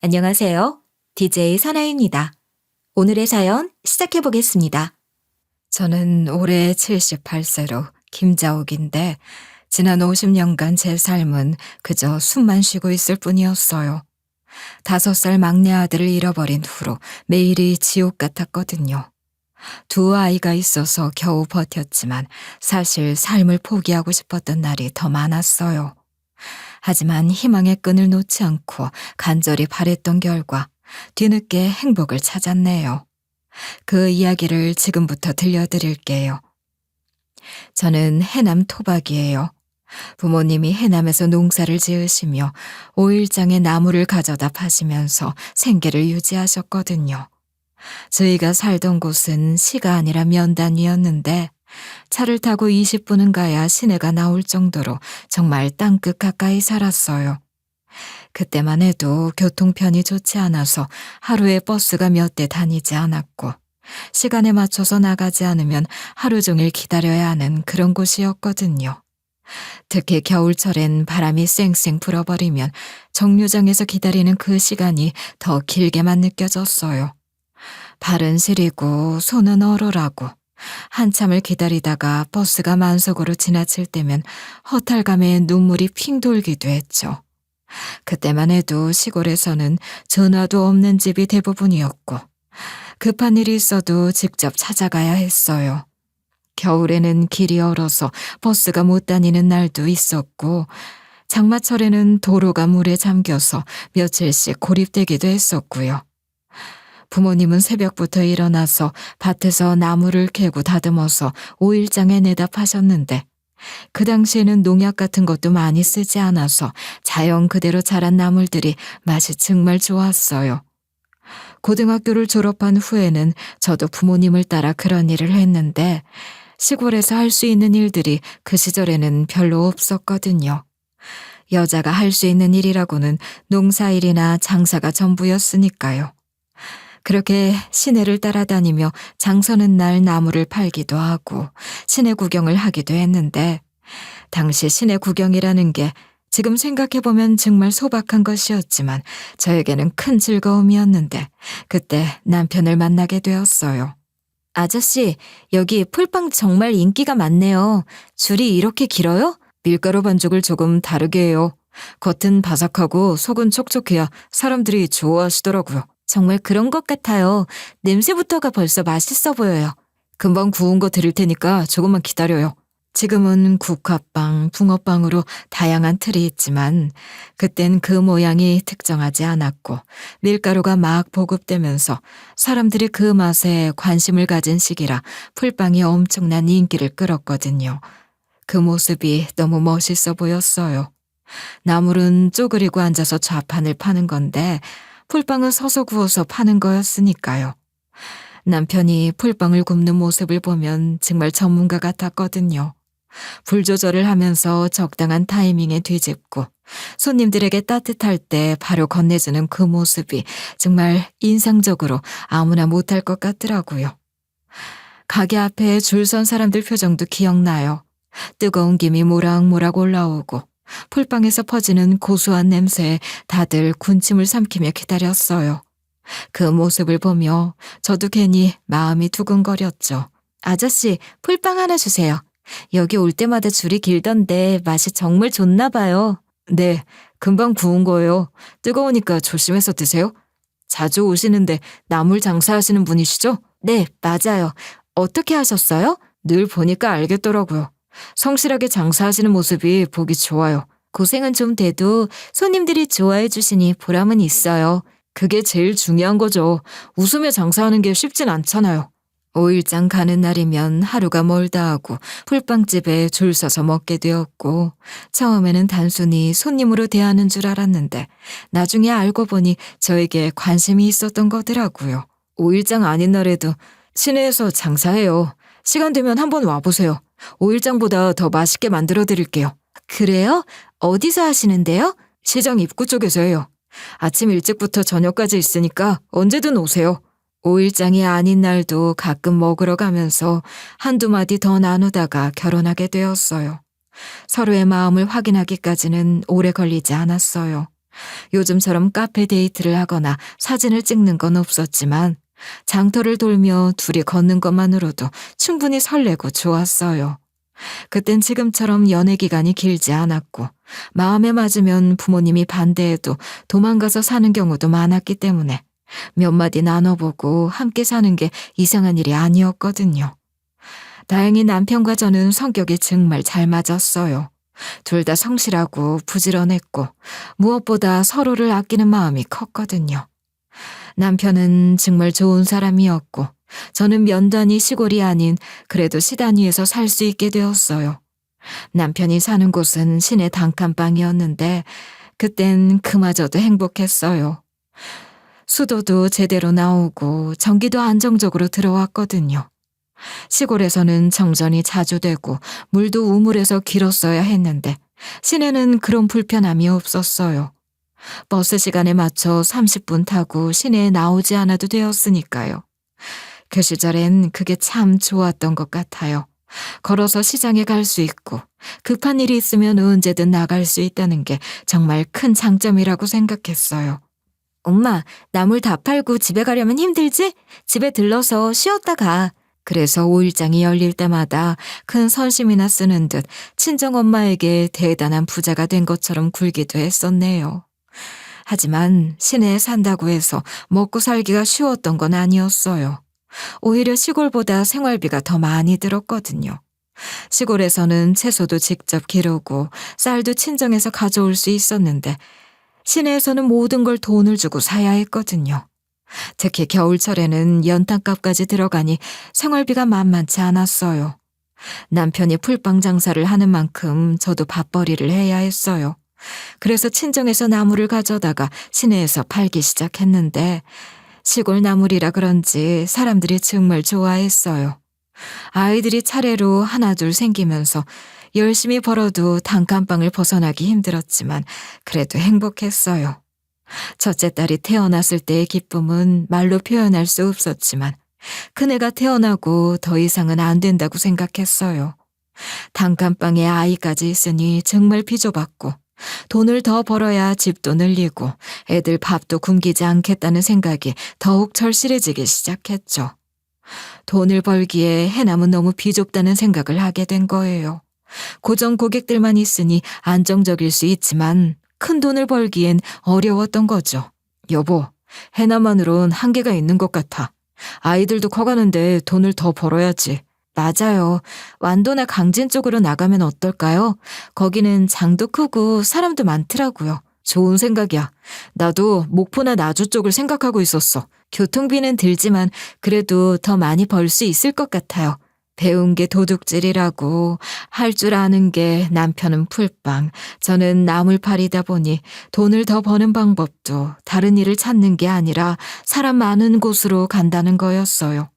안녕하세요. DJ 선아입니다. 오늘의 사연 시작해 보겠습니다. 저는 올해 78세로 김자옥인데 지난 50년간 제 삶은 그저 숨만 쉬고 있을 뿐이었어요. 5살 막내 아들을 잃어버린 후로 매일이 지옥 같았거든요. 두 아이가 있어서 겨우 버텼지만 사실 삶을 포기하고 싶었던 날이 더 많았어요. 하지만 희망의 끈을 놓지 않고 간절히 바랬던 결과 뒤늦게 행복을 찾았네요. 그 이야기를 지금부터 들려드릴게요. 저는 해남 토박이에요. 부모님이 해남에서 농사를 지으시며 5일장에 나무를 가져다 파시면서 생계를 유지하셨거든요. 저희가 살던 곳은 시가 아니라 면단위였는데 차를 타고 20분은 가야 시내가 나올 정도로 정말 땅끝 가까이 살았어요. 그때만 해도 교통편이 좋지 않아서 하루에 버스가 몇 대 다니지 않았고 시간에 맞춰서 나가지 않으면 하루 종일 기다려야 하는 그런 곳이었거든요. 특히 겨울철엔 바람이 쌩쌩 불어버리면 정류장에서 기다리는 그 시간이 더 길게만 느껴졌어요. 발은 시리고 손은 얼얼하고 한참을 기다리다가 버스가 만석으로 지나칠 때면 허탈감에 눈물이 핑 돌기도 했죠. 그때만 해도 시골에서는 전화도 없는 집이 대부분이었고 급한 일이 있어도 직접 찾아가야 했어요. 겨울에는 길이 얼어서 버스가 못 다니는 날도 있었고 장마철에는 도로가 물에 잠겨서 며칠씩 고립되기도 했었고요. 부모님은 새벽부터 일어나서 밭에서 나무를 캐고 다듬어서 5일장에 내다 파셨는데 그 당시에는 농약 같은 것도 많이 쓰지 않아서 자연 그대로 자란 나물들이 맛이 정말 좋았어요. 고등학교를 졸업한 후에는 저도 부모님을 따라 그런 일을 했는데 시골에서 할 수 있는 일들이 그 시절에는 별로 없었거든요. 여자가 할 수 있는 일이라고는 농사일이나 장사가 전부였으니까요. 그렇게 시내를 따라다니며 장서는 날 나무를 팔기도 하고 시내 구경을 하기도 했는데 당시 시내 구경이라는 게 지금 생각해보면 정말 소박한 것이었지만 저에게는 큰 즐거움이었는데 그때 남편을 만나게 되었어요. 아저씨, 여기 풀빵 정말 인기가 많네요. 줄이 이렇게 길어요? 밀가루 반죽을 조금 다르게 해요. 겉은 바삭하고 속은 촉촉해야 사람들이 좋아하시더라고요. 정말 그런 것 같아요. 냄새부터가 벌써 맛있어 보여요. 금방 구운 거 드릴 테니까 조금만 기다려요. 지금은 국화빵, 붕어빵으로 다양한 틀이 있지만 그땐 그 모양이 특정하지 않았고 밀가루가 막 보급되면서 사람들이 그 맛에 관심을 가진 시기라 풀빵이 엄청난 인기를 끌었거든요. 그 모습이 너무 멋있어 보였어요. 나물은 쪼그리고 앉아서 좌판을 파는 건데 풀빵은 서서 구워서 파는 거였으니까요. 남편이 풀빵을 굽는 모습을 보면 정말 전문가 같았거든요. 불 조절을 하면서 적당한 타이밍에 뒤집고 손님들에게 따뜻할 때 바로 건네주는 그 모습이 정말 인상적으로 아무나 못할 것 같더라고요. 가게 앞에 줄 선 사람들 표정도 기억나요. 뜨거운 김이 모락모락 올라오고 풀빵에서 퍼지는 고소한 냄새에 다들 군침을 삼키며 기다렸어요. 그 모습을 보며 저도 괜히 마음이 두근거렸죠. 아저씨, 풀빵 하나 주세요. 여기 올 때마다 줄이 길던데 맛이 정말 좋나 봐요. 네, 금방 구운 거예요. 뜨거우니까 조심해서 드세요. 자주 오시는데 나물 장사하시는 분이시죠? 네, 맞아요. 어떻게 하셨어요? 늘 보니까 알겠더라고요. 성실하게 장사하시는 모습이 보기 좋아요. 고생은 좀 돼도 손님들이 좋아해 주시니 보람은 있어요. 그게 제일 중요한 거죠. 웃으며 장사하는 게 쉽진 않잖아요. 5일장 가는 날이면 하루가 멀다 하고 풀빵집에 줄 서서 먹게 되었고 처음에는 단순히 손님으로 대하는 줄 알았는데 나중에 알고 보니 저에게 관심이 있었던 거더라고요. 5일장 아닌 날에도 시내에서 장사해요. 시간 되면 한번 와보세요. 5일장보다 더 맛있게 만들어 드릴게요. 그래요? 어디서 하시는데요? 시장 입구 쪽에서 해요. 아침 일찍부터 저녁까지 있으니까 언제든 오세요. 5일장이 아닌 날도 가끔 먹으러 가면서 한두 마디 더 나누다가 결혼하게 되었어요. 서로의 마음을 확인하기까지는 오래 걸리지 않았어요. 요즘처럼 카페 데이트를 하거나 사진을 찍는 건 없었지만 장터를 돌며 둘이 걷는 것만으로도 충분히 설레고 좋았어요. 그땐 지금처럼 연애 기간이 길지 않았고 마음에 맞으면 부모님이 반대해도 도망가서 사는 경우도 많았기 때문에 몇 마디 나눠보고 함께 사는 게 이상한 일이 아니었거든요. 다행히 남편과 저는 성격이 정말 잘 맞았어요. 둘 다 성실하고 부지런했고 무엇보다 서로를 아끼는 마음이 컸거든요. 남편은 정말 좋은 사람이었고 저는 면단위 시골이 아닌 그래도 시단위에서 살 수 있게 되었어요. 남편이 사는 곳은 시내 단칸방이었는데 그땐 그마저도 행복했어요. 수도도 제대로 나오고 전기도 안정적으로 들어왔거든요. 시골에서는 정전이 자주 되고 물도 우물에서 길었어야 했는데 시내는 그런 불편함이 없었어요. 버스 시간에 맞춰 30분 타고 시내에 나오지 않아도 되었으니까요. 그 시절엔 그게 참 좋았던 것 같아요. 걸어서 시장에 갈 수 있고 급한 일이 있으면 언제든 나갈 수 있다는 게 정말 큰 장점이라고 생각했어요. 엄마, 나물 다 팔고 집에 가려면 힘들지? 집에 들러서 쉬었다 가. 그래서 5일장이 열릴 때마다 큰 선심이나 쓰는 듯 친정엄마에게 대단한 부자가 된 것처럼 굴기도 했었네요. 하지만 시내에 산다고 해서 먹고 살기가 쉬웠던 건 아니었어요. 오히려 시골보다 생활비가 더 많이 들었거든요. 시골에서는 채소도 직접 기르고 쌀도 친정에서 가져올 수 있었는데 시내에서는 모든 걸 돈을 주고 사야 했거든요. 특히 겨울철에는 연탄값까지 들어가니 생활비가 만만치 않았어요. 남편이 풀빵 장사를 하는 만큼 저도 밥벌이를 해야 했어요. 그래서 친정에서 나무를 가져다가 시내에서 팔기 시작했는데 시골 나물이라 그런지 사람들이 정말 좋아했어요. 아이들이 차례로 하나둘 생기면서 열심히 벌어도 단칸방을 벗어나기 힘들었지만 그래도 행복했어요. 첫째 딸이 태어났을 때의 기쁨은 말로 표현할 수 없었지만 큰애가 태어나고 더 이상은 안 된다고 생각했어요. 단칸방에 아이까지 있으니 정말 비좁았고 돈을 더 벌어야 집도 늘리고 애들 밥도 굶기지 않겠다는 생각이 더욱 절실해지기 시작했죠. 돈을 벌기에 해남은 너무 비좁다는 생각을 하게 된 거예요. 고정 고객들만 있으니 안정적일 수 있지만 큰 돈을 벌기엔 어려웠던 거죠. 여보, 해남만으론 한계가 있는 것 같아. 아이들도 커가는데 돈을 더 벌어야지. 맞아요. 완도나 강진 쪽으로 나가면 어떨까요? 거기는 장도 크고 사람도 많더라고요. 좋은 생각이야. 나도 목포나 나주 쪽을 생각하고 있었어. 교통비는 들지만 그래도 더 많이 벌 수 있을 것 같아요. 배운 게 도둑질이라고 할 줄 아는 게 남편은 풀빵, 저는 나물팔이다 보니 돈을 더 버는 방법도 다른 일을 찾는 게 아니라 사람 많은 곳으로 간다는 거였어요.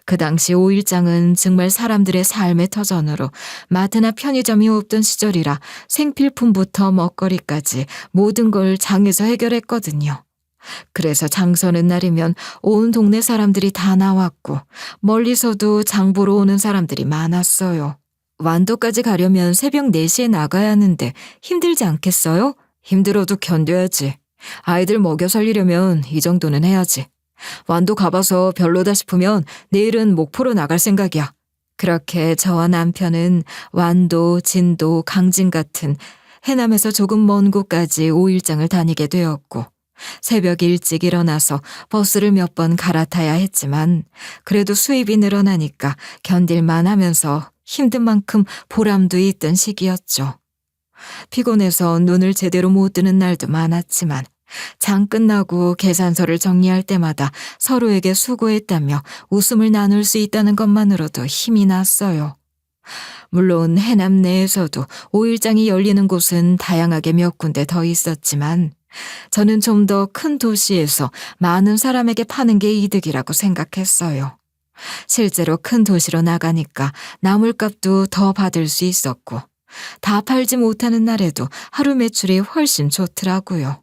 그 당시 5일장은 정말 사람들의 삶의 터전으로 마트나 편의점이 없던 시절이라 생필품부터 먹거리까지 모든 걸 장에서 해결했거든요. 그래서 장 서는 날이면 온 동네 사람들이 다 나왔고 멀리서도 장 보러 오는 사람들이 많았어요. 완도까지 가려면 새벽 4시에 나가야 하는데 힘들지 않겠어요? 힘들어도 견뎌야지. 아이들 먹여 살리려면 이 정도는 해야지. 완도 가봐서 별로다 싶으면 내일은 목포로 나갈 생각이야. 그렇게 저와 남편은 완도, 진도, 강진 같은 해남에서 조금 먼 곳까지 5일장을 다니게 되었고 새벽 일찍 일어나서 버스를 몇 번 갈아타야 했지만 그래도 수입이 늘어나니까 견딜만 하면서 힘든 만큼 보람도 있던 시기였죠. 피곤해서 눈을 제대로 못 뜨는 날도 많았지만 장 끝나고 계산서를 정리할 때마다 서로에게 수고했다며 웃음을 나눌 수 있다는 것만으로도 힘이 났어요. 물론 해남 내에서도 5일장이 열리는 곳은 다양하게 몇 군데 더 있었지만 저는 좀 더 큰 도시에서 많은 사람에게 파는 게 이득이라고 생각했어요. 실제로 큰 도시로 나가니까 나물값도 더 받을 수 있었고 다 팔지 못하는 날에도 하루 매출이 훨씬 좋더라고요.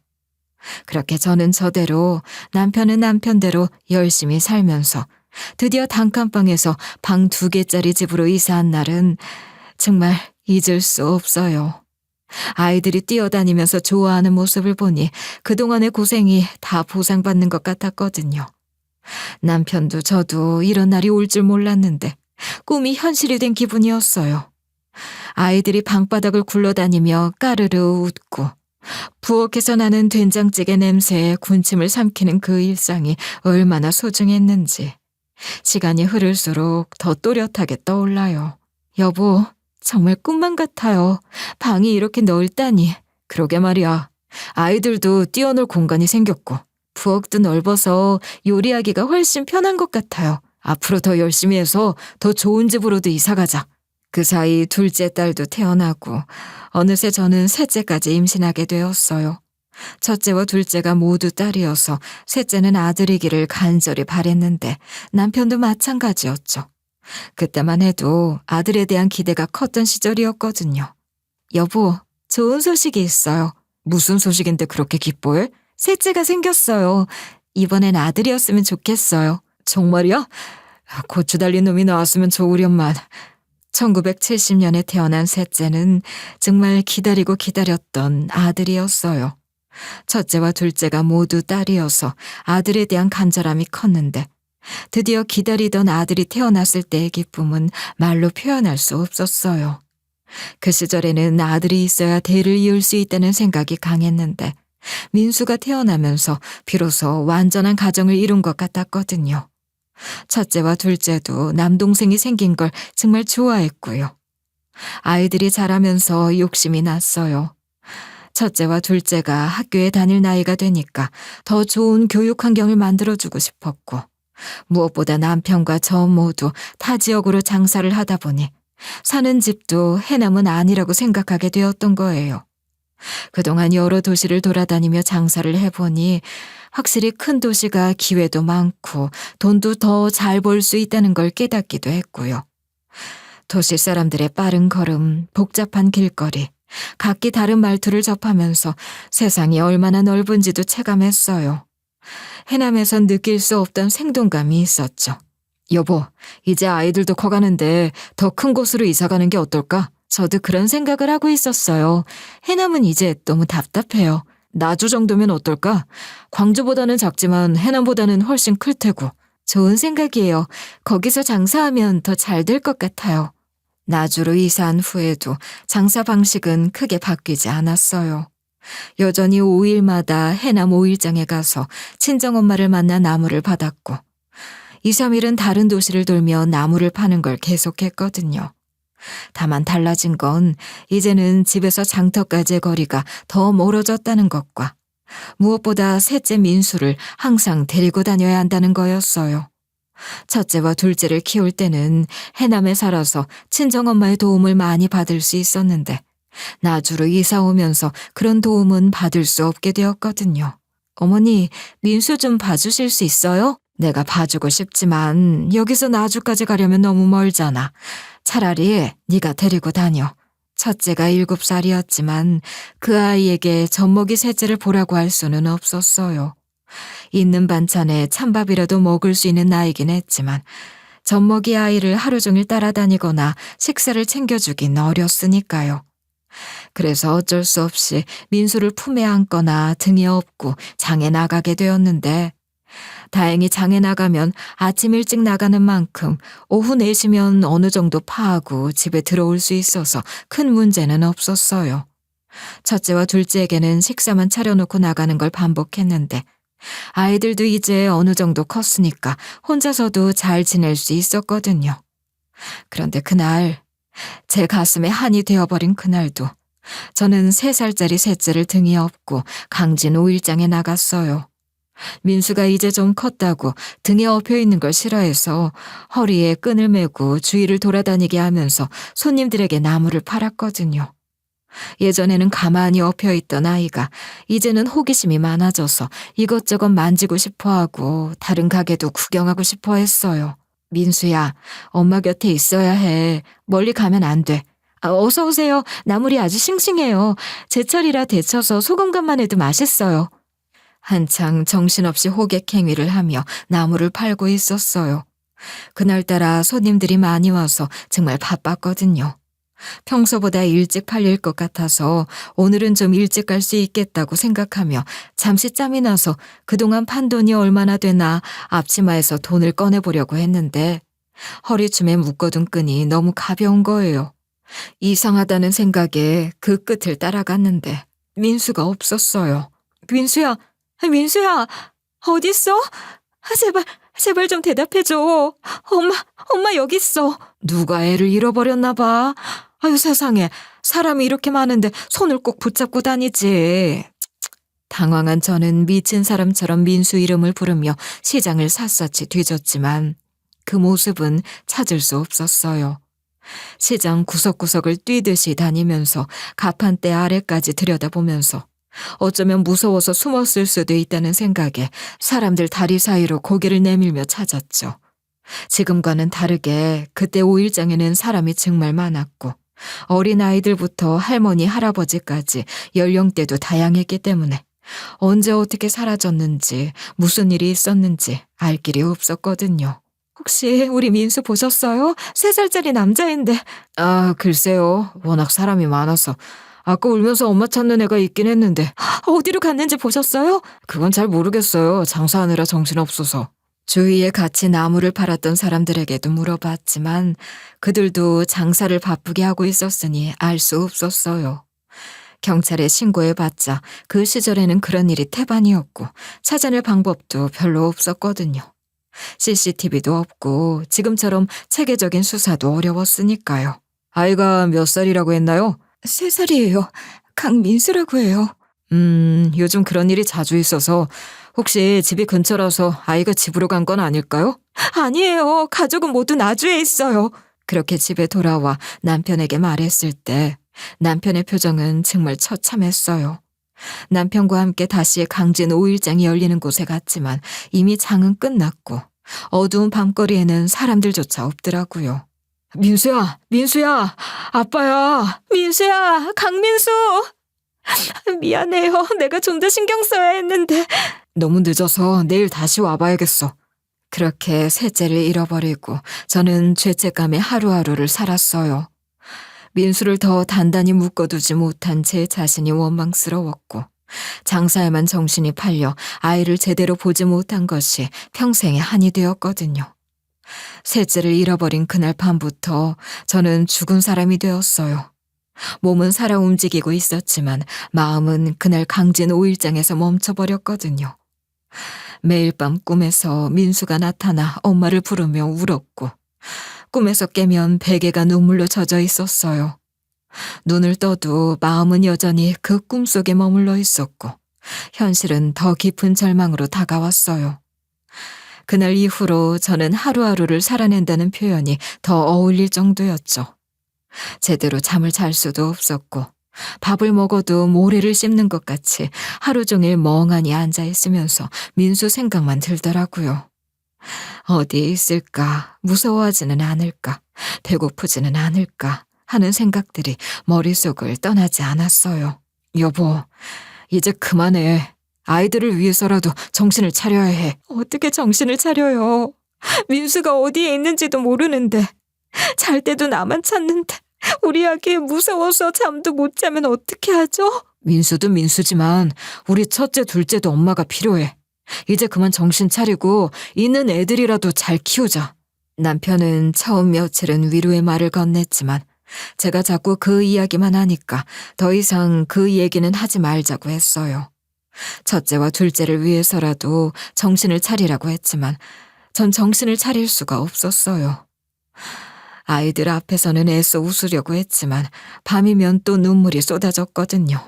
그렇게 저는 저대로 남편은 남편대로 열심히 살면서 드디어 단칸방에서 방 2개짜리 집으로 이사한 날은 정말 잊을 수 없어요. 아이들이 뛰어다니면서 좋아하는 모습을 보니 그동안의 고생이 다 보상받는 것 같았거든요. 남편도 저도 이런 날이 올 줄 몰랐는데 꿈이 현실이 된 기분이었어요. 아이들이 방바닥을 굴러다니며 까르르 웃고 부엌에서 나는 된장찌개 냄새에 군침을 삼키는 그 일상이 얼마나 소중했는지 시간이 흐를수록 더 또렷하게 떠올라요. 여보, 정말 꿈만 같아요. 방이 이렇게 넓다니. 그러게 말이야. 아이들도 뛰어놀 공간이 생겼고 부엌도 넓어서 요리하기가 훨씬 편한 것 같아요. 앞으로 더 열심히 해서 더 좋은 집으로도 이사 가자. 그 사이 둘째 딸도 태어나고 어느새 저는 셋째까지 임신하게 되었어요. 첫째와 둘째가 모두 딸이어서 셋째는 아들이기를 간절히 바랬는데 남편도 마찬가지였죠. 그때만 해도 아들에 대한 기대가 컸던 시절이었거든요. 여보, 좋은 소식이 있어요. 무슨 소식인데 그렇게 기뻐해? 셋째가 생겼어요. 이번엔 아들이었으면 좋겠어요. 정말이야? 고추 달린 놈이 나왔으면 좋으련만. 1970년에 태어난 셋째는 정말 기다리고 기다렸던 아들이었어요. 첫째와 둘째가 모두 딸이어서 아들에 대한 간절함이 컸는데 드디어 기다리던 아들이 태어났을 때의 기쁨은 말로 표현할 수 없었어요. 그 시절에는 아들이 있어야 대를 이을 수 있다는 생각이 강했는데 민수가 태어나면서 비로소 완전한 가정을 이룬 것 같았거든요. 첫째와 둘째도 남동생이 생긴 걸 정말 좋아했고요. 아이들이 자라면서 욕심이 났어요. 첫째와 둘째가 학교에 다닐 나이가 되니까 더 좋은 교육 환경을 만들어주고 싶었고 무엇보다 남편과 저 모두 타 지역으로 장사를 하다 보니 사는 집도 해남은 아니라고 생각하게 되었던 거예요. 그동안 여러 도시를 돌아다니며 장사를 해보니 확실히 큰 도시가 기회도 많고 돈도 더 잘 벌 수 있다는 걸 깨닫기도 했고요. 도시 사람들의 빠른 걸음, 복잡한 길거리, 각기 다른 말투를 접하면서 세상이 얼마나 넓은지도 체감했어요. 해남에선 느낄 수 없던 생동감이 있었죠. 여보, 이제 아이들도 커가는데 더 큰 곳으로 이사가는 게 어떨까? 저도 그런 생각을 하고 있었어요. 해남은 이제 너무 답답해요. 나주 정도면 어떨까? 광주보다는 작지만 해남보다는 훨씬 클 테고. 좋은 생각이에요. 거기서 장사하면 더 잘 될 것 같아요. 나주로 이사한 후에도 장사 방식은 크게 바뀌지 않았어요. 여전히 5일마다 해남 5일장에 가서 친정엄마를 만나 나무를 받았고 2, 3일은 다른 도시를 돌며 나무를 파는 걸 계속했거든요. 다만 달라진 건 이제는 집에서 장터까지의 거리가 더 멀어졌다는 것과 무엇보다 셋째 민수를 항상 데리고 다녀야 한다는 거였어요. 첫째와 둘째를 키울 때는 해남에 살아서 친정엄마의 도움을 많이 받을 수 있었는데 나주로 이사 오면서 그런 도움은 받을 수 없게 되었거든요. 어머니, 민수 좀 봐주실 수 있어요? 내가 봐주고 싶지만 여기서 나주까지 가려면 너무 멀잖아. 차라리 네가 데리고 다녀. 첫째가 7살이었지만 그 아이에게 젖먹이 셋째를 보라고 할 수는 없었어요. 있는 반찬에 찬밥이라도 먹을 수 있는 나이긴 했지만 젖먹이 아이를 하루 종일 따라다니거나 식사를 챙겨주긴 어렸으니까요. 그래서 어쩔 수 없이 민수를 품에 안거나 등에 업고 장에 나가게 되었는데 다행히 장에 나가면 아침 일찍 나가는 만큼 오후 4시면 어느 정도 파하고 집에 들어올 수 있어서 큰 문제는 없었어요. 첫째와 둘째에게는 식사만 차려놓고 나가는 걸 반복했는데 아이들도 이제 어느 정도 컸으니까 혼자서도 잘 지낼 수 있었거든요. 그런데 그날, 제 가슴에 한이 되어버린 그날도 저는 3살짜리 셋째를 등에 업고 강진 5일장에 나갔어요. 민수가 이제 좀 컸다고 등에 업혀 있는 걸 싫어해서 허리에 끈을 매고 주위를 돌아다니게 하면서 손님들에게 나무를 팔았거든요. 예전에는 가만히 엎혀 있던 아이가 이제는 호기심이 많아져서 이것저것 만지고 싶어하고 다른 가게도 구경하고 싶어 했어요. 민수야, 엄마 곁에 있어야 해. 멀리 가면 안 돼. 어서 오세요. 나물이 아주 싱싱해요. 제철이라 데쳐서 소금간만 해도 맛있어요. 한창 정신없이 호객 행위를 하며 나물을 팔고 있었어요. 그날따라 손님들이 많이 와서 정말 바빴거든요. 평소보다 일찍 팔릴 것 같아서 오늘은 좀 일찍 갈 수 있겠다고 생각하며 잠시 짬이 나서 그동안 판 돈이 얼마나 되나 앞치마에서 돈을 꺼내보려고 했는데 허리춤에 묶어둔 끈이 너무 가벼운 거예요. 이상하다는 생각에 그 끝을 따라갔는데 민수가 없었어요. 민수야, 민수야, 어딨어? 제발 좀 대답해줘. 엄마 여기 있어. 누가 애를 잃어버렸나 봐. 아유 세상에, 사람이 이렇게 많은데 손을 꼭 붙잡고 다니지. 당황한 저는 미친 사람처럼 민수 이름을 부르며 시장을 샅샅이 뒤졌지만 그 모습은 찾을 수 없었어요. 시장 구석구석을 뛰듯이 다니면서 가판대 아래까지 들여다보면서 어쩌면 무서워서 숨었을 수도 있다는 생각에 사람들 다리 사이로 고개를 내밀며 찾았죠. 지금과는 다르게 그때 오일장에는 사람이 정말 많았고 어린아이들부터 할머니, 할아버지까지 연령대도 다양했기 때문에 언제 어떻게 사라졌는지 무슨 일이 있었는지 알 길이 없었거든요. 혹시 우리 민수 보셨어요? 3살짜리 남자인데. 아, 글쎄요. 워낙 사람이 많아서. 아까 울면서 엄마 찾는 애가 있긴 했는데. 어디로 갔는지 보셨어요? 그건 잘 모르겠어요. 장사하느라 정신없어서. 주위에 같이 나무를 팔았던 사람들에게도 물어봤지만 그들도 장사를 바쁘게 하고 있었으니 알 수 없었어요. 경찰에 신고해봤자 그 시절에는 그런 일이 태반이었고 찾아낼 방법도 별로 없었거든요. CCTV도 없고 지금처럼 체계적인 수사도 어려웠으니까요. 아이가 몇 살이라고 했나요? 3살이에요. 강민수라고 해요. 요즘 그런 일이 자주 있어서 혹시 집이 근처라서 아이가 집으로 간 건 아닐까요? 아니에요. 가족은 모두 나주에 있어요. 그렇게 집에 돌아와 남편에게 말했을 때 남편의 표정은 정말 처참했어요. 남편과 함께 다시 강진 5일장이 열리는 곳에 갔지만 이미 장은 끝났고 어두운 밤거리에는 사람들조차 없더라고요. 민수야, 아빠야. 민수야, 강민수. 미안해요. 내가 좀 더 신경 써야 했는데. 너무 늦어서 내일 다시 와봐야겠어. 그렇게 셋째를 잃어버리고 저는 죄책감에 하루하루를 살았어요. 민수를 더 단단히 묶어두지 못한 제 자신이 원망스러웠고 장사에만 정신이 팔려 아이를 제대로 보지 못한 것이 평생의 한이 되었거든요. 셋째를 잃어버린 그날 밤부터 저는 죽은 사람이 되었어요. 몸은 살아 움직이고 있었지만 마음은 그날 강진 5일장에서 멈춰버렸거든요. 매일 밤 꿈에서 민수가 나타나 엄마를 부르며 울었고 꿈에서 깨면 베개가 눈물로 젖어 있었어요. 눈을 떠도 마음은 여전히 그 꿈속에 머물러 있었고 현실은 더 깊은 절망으로 다가왔어요. 그날 이후로 저는 하루하루를 살아낸다는 표현이 더 어울릴 정도였죠. 제대로 잠을 잘 수도 없었고 밥을 먹어도 모래를 씹는 것 같이 하루 종일 멍하니 앉아 있으면서 민수 생각만 들더라고요. 어디에 있을까? 무서워하지는 않을까? 배고프지는 않을까? 하는 생각들이 머릿속을 떠나지 않았어요. 여보, 이제 그만해. 아이들을 위해서라도 정신을 차려야 해. 어떻게 정신을 차려요? 민수가 어디에 있는지도 모르는데 잘 때도 나만 찾는데 우리 아기 무서워서 잠도 못 자면 어떻게 하죠? 민수도 민수지만 우리 첫째, 둘째도 엄마가 필요해. 이제 그만 정신 차리고 있는 애들이라도 잘 키우자. 남편은 처음 며칠은 위로의 말을 건넸지만 제가 자꾸 그 이야기만 하니까 더 이상 그 얘기는 하지 말자고 했어요. 첫째와 둘째를 위해서라도 정신을 차리라고 했지만 전 정신을 차릴 수가 없었어요. 아이들 앞에서는 애써 웃으려고 했지만 밤이면 또 눈물이 쏟아졌거든요.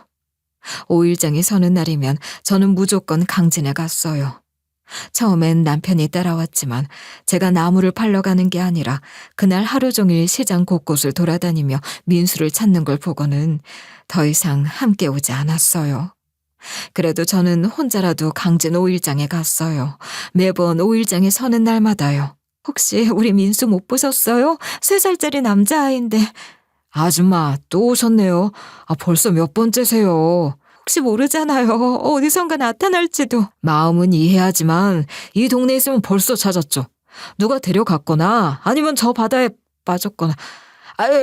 5일장이 서는 날이면 저는 무조건 강진에 갔어요. 처음엔 남편이 따라왔지만 제가 나무를 팔러 가는 게 아니라 그날 하루 종일 시장 곳곳을 돌아다니며 민수를 찾는 걸 보고는 더 이상 함께 오지 않았어요. 그래도 저는 혼자라도 강진 5일장에 갔어요. 매번 5일장에 서는 날마다요. 혹시 우리 민수 못 보셨어요? 3살짜리 남자아이인데. 아줌마 또 오셨네요. 벌써 몇 번째세요. 혹시 모르잖아요. 어디선가 나타날지도. 마음은 이해하지만 이 동네에 있으면 벌써 찾았죠. 누가 데려갔거나 아니면 저 바다에 빠졌거나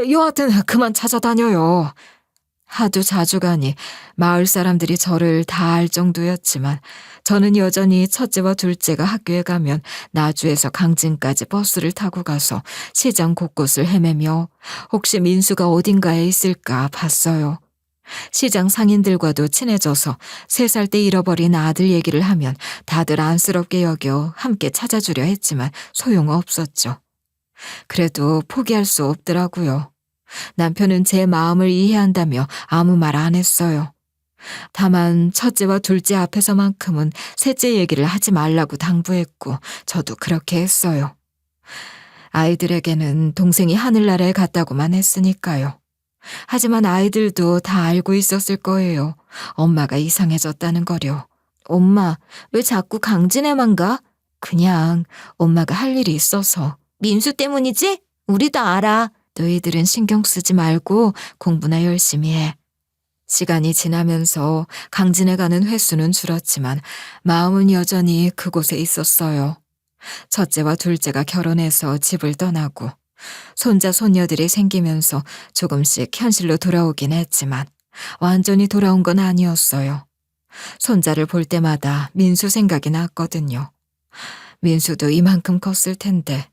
여하튼 그만 찾아다녀요. 하도 자주 가니 마을 사람들이 저를 다 알 정도였지만 저는 여전히 첫째와 둘째가 학교에 가면 나주에서 강진까지 버스를 타고 가서 시장 곳곳을 헤매며 혹시 민수가 어딘가에 있을까 봤어요. 시장 상인들과도 친해져서 3살 때 잃어버린 아들 얘기를 하면 다들 안쓰럽게 여겨 함께 찾아주려 했지만 소용없었죠. 그래도 포기할 수 없더라고요. 남편은 제 마음을 이해한다며 아무 말 안 했어요. 다만 첫째와 둘째 앞에서만큼은 셋째 얘기를 하지 말라고 당부했고 저도 그렇게 했어요. 아이들에게는 동생이 하늘나라에 갔다고만 했으니까요. 하지만 아이들도 다 알고 있었을 거예요. 엄마가 이상해졌다는 거려. 엄마, 왜 자꾸 강진에만 가? 그냥 엄마가 할 일이 있어서. 민수 때문이지? 우리도 알아. 너희들은 신경 쓰지 말고 공부나 열심히 해. 시간이 지나면서 강진에 가는 횟수는 줄었지만 마음은 여전히 그곳에 있었어요. 첫째와 둘째가 결혼해서 집을 떠나고 손자 손녀들이 생기면서 조금씩 현실로 돌아오긴 했지만 완전히 돌아온 건 아니었어요. 손자를 볼 때마다 민수 생각이 났거든요. 민수도 이만큼 컸을 텐데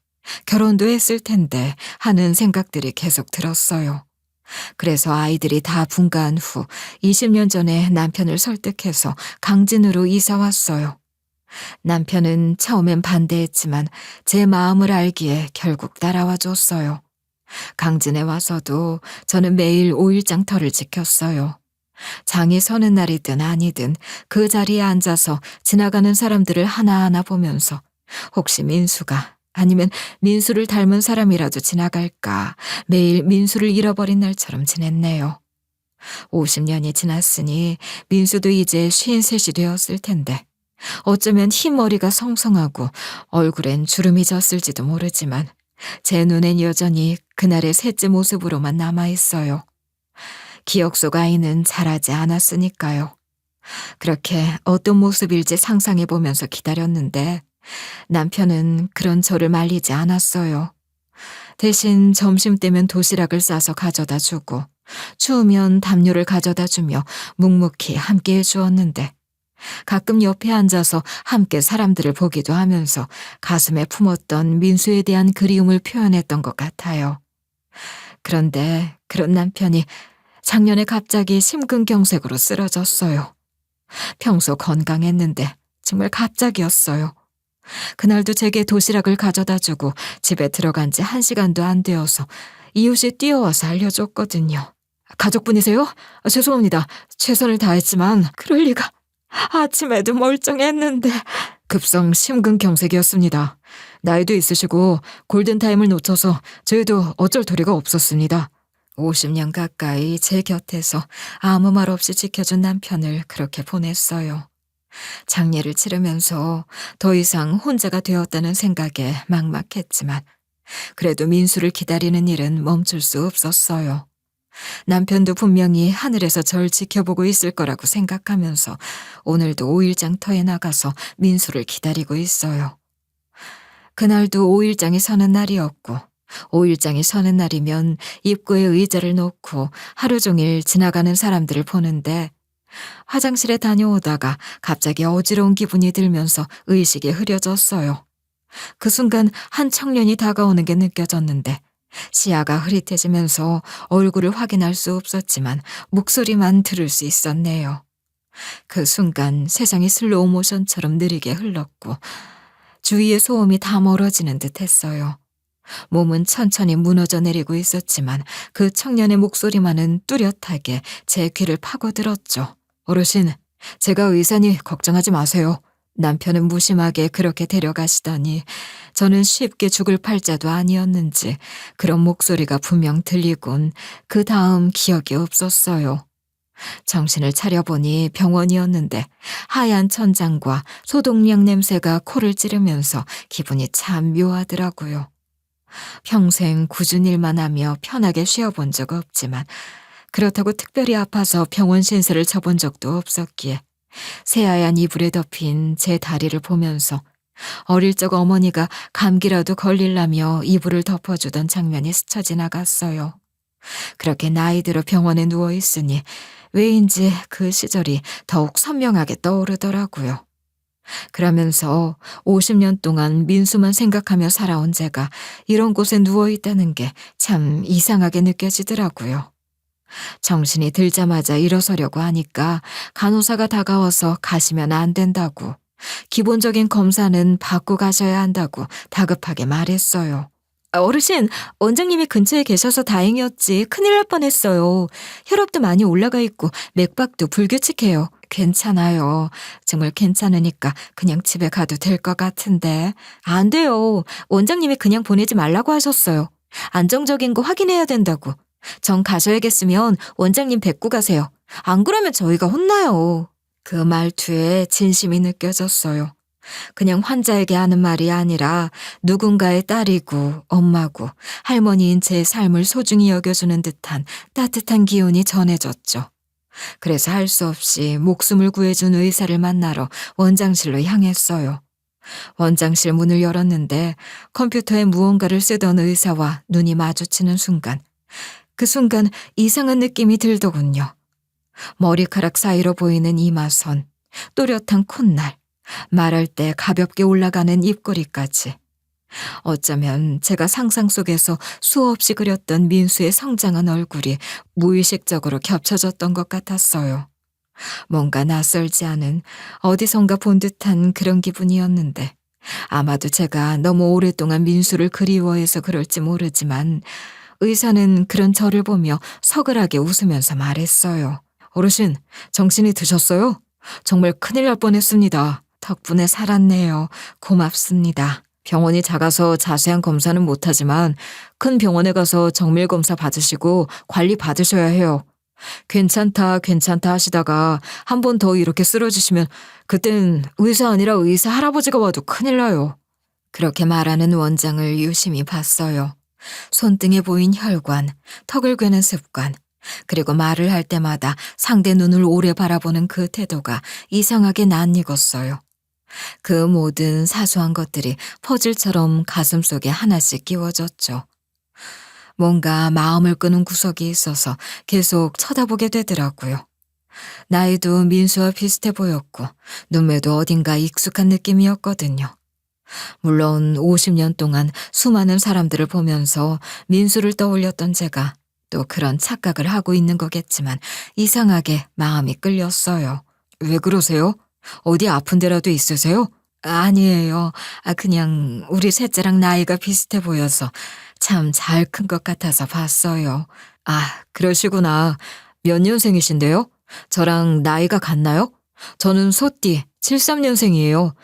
결혼도 했을 텐데 하는 생각들이 계속 들었어요. 그래서 아이들이 다 분가한 후 20년 전에 남편을 설득해서 강진으로 이사 왔어요. 남편은 처음엔 반대했지만 제 마음을 알기에 결국 따라와 줬어요. 강진에 와서도 저는 매일 5일장 터를 지켰어요. 장이 서는 날이든 아니든 그 자리에 앉아서 지나가는 사람들을 하나하나 보면서 혹시 민수가 아니면 민수를 닮은 사람이라도 지나갈까 매일 민수를 잃어버린 날처럼 지냈네요. 50년이 지났으니 민수도 이제 53이 되었을 텐데 어쩌면 흰머리가 성성하고 얼굴엔 주름이 졌을지도 모르지만 제 눈엔 여전히 그날의 셋째 모습으로만 남아있어요. 기억 속 아이는 자라지 않았으니까요. 그렇게 어떤 모습일지 상상해보면서 기다렸는데 남편은 그런 저를 말리지 않았어요. 대신 점심때면 도시락을 싸서 가져다 주고 추우면 담요를 가져다 주며 묵묵히 함께 해주었는데 가끔 옆에 앉아서 함께 사람들을 보기도 하면서 가슴에 품었던 민수에 대한 그리움을 표현했던 것 같아요. 그런데 그런 남편이 작년에 갑자기 심근경색으로 쓰러졌어요. 평소 건강했는데 정말 갑자기였어요. 그날도 제게 도시락을 가져다 주고 집에 들어간 지 1시간도 안 되어서 이웃이 뛰어와서 알려줬거든요. 가족분이세요? 죄송합니다. 최선을 다했지만 그럴 리가. 아침에도 멀쩡했는데. 급성 심근경색이었습니다. 나이도 있으시고 골든타임을 놓쳐서 저희도 어쩔 도리가 없었습니다. 50년 가까이 제 곁에서 아무 말 없이 지켜준 남편을 그렇게 보냈어요. 장례를 치르면서 더 이상 혼자가 되었다는 생각에 막막했지만 그래도 민수를 기다리는 일은 멈출 수 없었어요. 남편도 분명히 하늘에서 절 지켜보고 있을 거라고 생각하면서 오늘도 5일장터에 나가서 민수를 기다리고 있어요. 그날도 5일장이 서는 날이었고 5일장이 서는 날이면 입구에 의자를 놓고 하루 종일 지나가는 사람들을 보는데 화장실에 다녀오다가 갑자기 어지러운 기분이 들면서 의식이 흐려졌어요. 그 순간 한 청년이 다가오는 게 느껴졌는데 시야가 흐릿해지면서 얼굴을 확인할 수 없었지만 목소리만 들을 수 있었네요. 그 순간 세상이 슬로우 모션처럼 느리게 흘렀고 주위의 소음이 다 멀어지는 듯 했어요. 몸은 천천히 무너져 내리고 있었지만 그 청년의 목소리만은 뚜렷하게 제 귀를 파고들었죠. 어르신, 제가 의사니 걱정하지 마세요. 남편은 무심하게 그렇게 데려가시더니 저는 쉽게 죽을 팔자도 아니었는지 그런 목소리가 분명 들리곤 그 다음 기억이 없었어요. 정신을 차려보니 병원이었는데 하얀 천장과 소독약 냄새가 코를 찌르면서 기분이 참 묘하더라고요. 평생 굳은 일만 하며 편하게 쉬어본 적 없지만 그렇다고 특별히 아파서 병원 신세를 져본 적도 없었기에 새하얀 이불에 덮인 제 다리를 보면서 어릴 적 어머니가 감기라도 걸리려며 이불을 덮어주던 장면이 스쳐 지나갔어요. 그렇게 나이 들어 병원에 누워 있으니 왜인지 그 시절이 더욱 선명하게 떠오르더라고요. 그러면서 50년 동안 민수만 생각하며 살아온 제가 이런 곳에 누워 있다는 게 참 이상하게 느껴지더라고요. 정신이 들자마자 일어서려고 하니까 간호사가 다가와서 가시면 안 된다고, 기본적인 검사는 받고 가셔야 한다고 다급하게 말했어요. 어르신, 원장님이 근처에 계셔서 다행이었지. 큰일 날 뻔했어요. 혈압도 많이 올라가 있고 맥박도 불규칙해요. 괜찮아요. 정말 괜찮으니까 그냥 집에 가도 될 것 같은데. 안 돼요. 원장님이 그냥 보내지 말라고 하셨어요. 안정적인 거 확인해야 된다고. 정 가셔야겠으면 원장님 뵙고 가세요. 안 그러면 저희가 혼나요. 그 말투에 진심이 느껴졌어요. 그냥 환자에게 하는 말이 아니라 누군가의 딸이고 엄마고 할머니인 제 삶을 소중히 여겨주는 듯한 따뜻한 기운이 전해졌죠. 그래서 할 수 없이 목숨을 구해준 의사를 만나러 원장실로 향했어요. 원장실 문을 열었는데 컴퓨터에 무언가를 쓰던 의사와 눈이 마주치는 순간, 그 순간 이상한 느낌이 들더군요. 머리카락 사이로 보이는 이마선, 또렷한 콧날, 말할 때 가볍게 올라가는 입꼬리까지. 어쩌면 제가 상상 속에서 수없이 그렸던 민수의 성장한 얼굴이 무의식적으로 겹쳐졌던 것 같았어요. 뭔가 낯설지 않은, 어디선가 본 듯한 그런 기분이었는데, 아마도 제가 너무 오랫동안 민수를 그리워해서 그럴지 모르지만 의사는 그런 저를 보며 서글하게 웃으면서 말했어요. 어르신, 정신이 드셨어요? 정말 큰일 날 뻔했습니다. 덕분에 살았네요. 고맙습니다. 병원이 작아서 자세한 검사는 못하지만 큰 병원에 가서 정밀 검사 받으시고 관리 받으셔야 해요. 괜찮다, 괜찮다 하시다가 한 번 더 이렇게 쓰러지시면 그땐 의사 아니라 의사 할아버지가 와도 큰일 나요. 그렇게 말하는 원장을 유심히 봤어요. 손등에 보인 혈관, 턱을 괴는 습관, 그리고 말을 할 때마다 상대 눈을 오래 바라보는 그 태도가 이상하게 낯익었어요. 그 모든 사소한 것들이 퍼즐처럼 가슴속에 하나씩 끼워졌죠. 뭔가 마음을 끄는 구석이 있어서 계속 쳐다보게 되더라고요. 나이도 민수와 비슷해 보였고 눈매도 어딘가 익숙한 느낌이었거든요. 물론 50년 동안 수많은 사람들을 보면서 민수를 떠올렸던 제가 또 그런 착각을 하고 있는 거겠지만 이상하게 마음이 끌렸어요. 왜 그러세요? 어디 아픈 데라도 있으세요? 아니에요. 그냥 우리 셋째랑 나이가 비슷해 보여서 참 잘 큰 것 같아서 봤어요. 그러시구나. 몇 년생이신데요? 저랑 나이가 같나요? 저는 소띠 73년생이에요.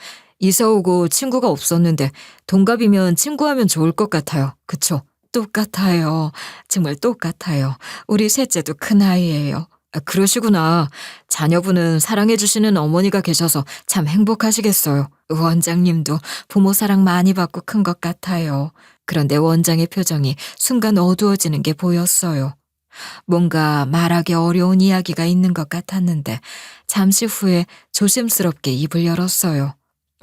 이사 오고 친구가 없었는데 동갑이면 친구하면 좋을 것 같아요. 그쵸? 똑같아요. 정말 똑같아요. 우리 셋째도 큰아이예요. 그러시구나. 자녀분은 사랑해주시는 어머니가 계셔서 참 행복하시겠어요. 원장님도 부모 사랑 많이 받고 큰 것 같아요. 그런데 원장의 표정이 순간 어두워지는 게 보였어요. 뭔가 말하기 어려운 이야기가 있는 것 같았는데 잠시 후에 조심스럽게 입을 열었어요.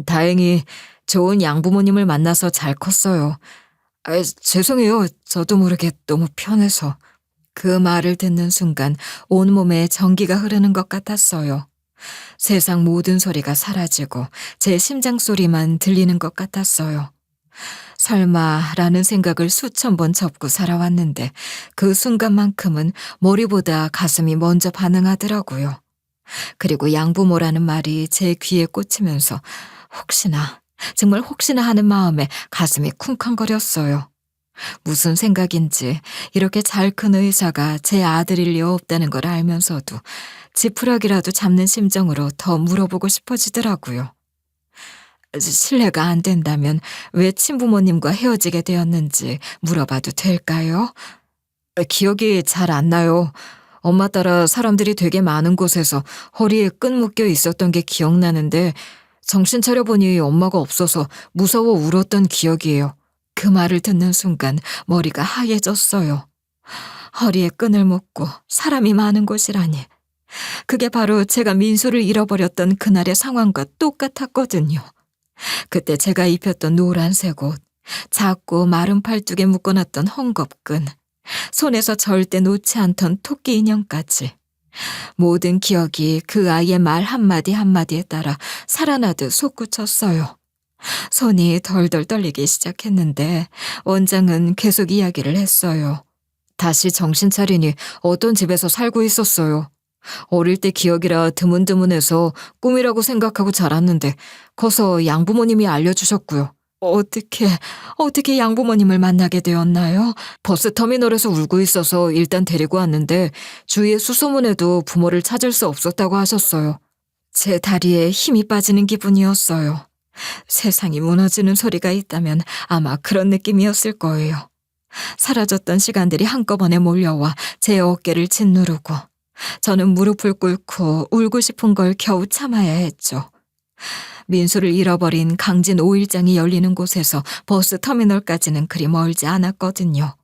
다행히 좋은 양부모님을 만나서 잘 컸어요. 죄송해요. 저도 모르게 너무 편해서. 그 말을 듣는 순간 온몸에 전기가 흐르는 것 같았어요. 세상 모든 소리가 사라지고 제 심장 소리만 들리는 것 같았어요. 설마라는 생각을 수천 번 접고 살아왔는데 그 순간만큼은 머리보다 가슴이 먼저 반응하더라고요. 그리고 양부모라는 말이 제 귀에 꽂히면서 혹시나, 정말 혹시나 하는 마음에 가슴이 쿵쾅거렸어요. 무슨 생각인지 이렇게 잘 큰 의사가 제 아들일 리 없다는 걸 알면서도 지푸라기라도 잡는 심정으로 더 물어보고 싶어지더라고요. 실례가 안 된다면 왜 친부모님과 헤어지게 되었는지 물어봐도 될까요? 기억이 잘 안 나요. 엄마 따라 사람들이 되게 많은 곳에서 허리에 끈 묶여 있었던 게 기억나는데 정신 차려보니 엄마가 없어서 무서워 울었던 기억이에요. 그 말을 듣는 순간 머리가 하얘졌어요. 허리에 끈을 묶고 사람이 많은 곳이라니. 그게 바로 제가 민수를 잃어버렸던 그날의 상황과 똑같았거든요. 그때 제가 입혔던 노란색 옷, 작고 마른 팔뚝에 묶어놨던 헝겊끈, 손에서 절대 놓지 않던 토끼 인형까지. 모든 기억이 그 아이의 말 한마디 한마디에 따라 살아나듯 솟구쳤어요. 손이 덜덜 떨리기 시작했는데 원장은 계속 이야기를 했어요. 다시 정신 차리니 어떤 집에서 살고 있었어요. 어릴 때 기억이라 드문드문해서 꿈이라고 생각하고 자랐는데 커서 양부모님이 알려주셨고요. 어떻게 양부모님을 만나게 되었나요? 버스터미널에서 울고 있어서 일단 데리고 왔는데 주위에 수소문해도 부모를 찾을 수 없었다고 하셨어요. 제 다리에 힘이 빠지는 기분이었어요. 세상이 무너지는 소리가 있다면 아마 그런 느낌이었을 거예요. 사라졌던 시간들이 한꺼번에 몰려와 제 어깨를 짓누르고 저는 무릎을 꿇고 울고 싶은 걸 겨우 참아야 했죠. 민수를 잃어버린 강진 5일장이 열리는 곳에서 버스 터미널까지는 그리 멀지 않았거든요.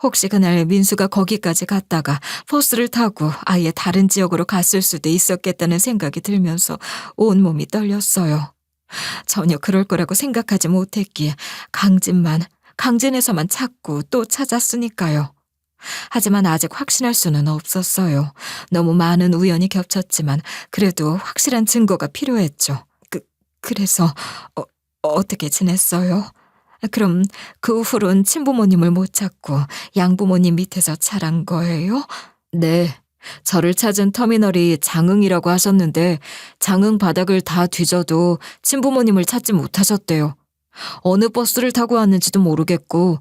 혹시 그날 민수가 거기까지 갔다가 버스를 타고 아예 다른 지역으로 갔을 수도 있었겠다는 생각이 들면서 온몸이 떨렸어요. 전혀 그럴 거라고 생각하지 못했기에 강진에서만 찾고 또 찾았으니까요. 하지만 아직 확신할 수는 없었어요. 너무 많은 우연이 겹쳤지만 그래도 확실한 증거가 필요했죠. 그래서 어떻게 지냈어요? 그럼 그 후론 친부모님을 못 찾고 양부모님 밑에서 자란 거예요? 네. 저를 찾은 터미널이 장흥이라고 하셨는데 장흥 바닥을 다 뒤져도 친부모님을 찾지 못하셨대요. 어느 버스를 타고 왔는지도 모르겠고